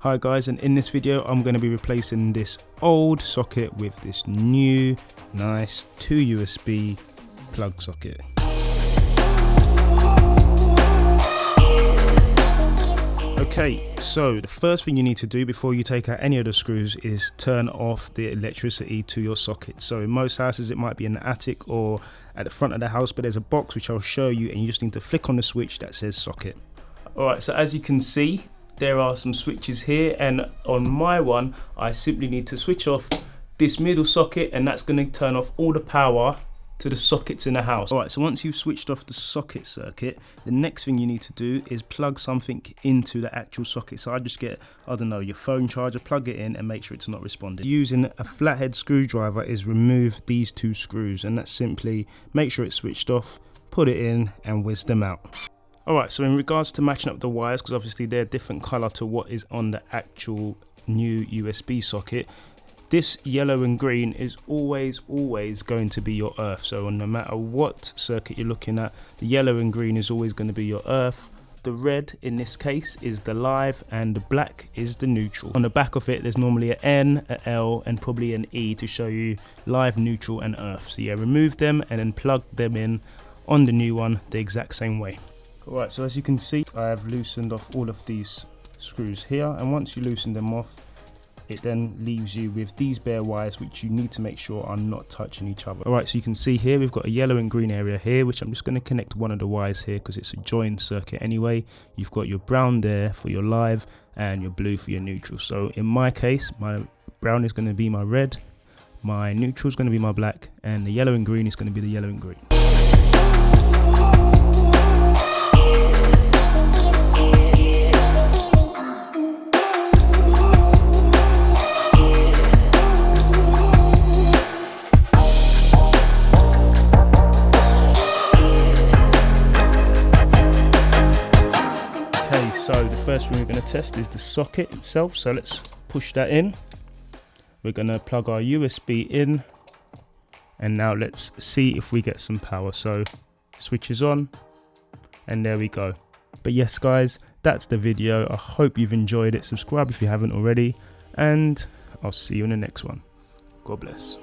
Hi guys, and in this video I'm going to be replacing this old socket with this new nice 2 USB plug socket. Okay, so the first thing you need to do before you take out any of the screws is turn off the electricity to your socket. So in most houses it might be in the attic or at the front of the house, but there's a box which I'll show you, and you just need to flick on the switch that says socket. Alright, so as you can see, there are some switches here, and on my one I simply need to switch off this middle socket, and that's going to turn off all the power to the sockets in the house. Alright, so once you've switched off the socket circuit, the next thing you need to do is plug something into the actual socket. So I just get, I don't know, your phone charger, plug it in and make sure it's not responding. Using a flathead screwdriver is remove these 2 screws, and that's simply make sure it's switched off, put it in and whiz them out. Alright, so in regards to matching up the wires, because obviously they're different colour to what is on the actual new USB socket, this yellow and green is always going to be your earth. So no matter what circuit you're looking at, the yellow and green is always going to be your earth. The red in this case is the live and the black is the neutral. On the back of it there's normally an N, an L and probably an E to show you live, neutral and earth. So yeah, remove them and then plug them in on the new one the exact same way. Alright, so as you can see I have loosened off all of these screws here, and once you loosen them off it then leaves you with these bare wires which you need to make sure are not touching each other. Alright, so you can see here we've got a yellow and green area here, which I'm just going to connect one of the wires here because it's a joined circuit anyway. You've got your brown there for your live and your blue for your neutral. So in my case my brown is going to be my red, my neutral is going to be my black, and the yellow and green is going to be the yellow and green. So the first thing we're going to test is the socket itself, so let's push that in. We're going to plug our USB in, and now let's see if we get some power. So switch is on and there we go. But yes guys, that's the video. I hope you've enjoyed it. Subscribe if you haven't already, and I'll see you in the next one. God bless.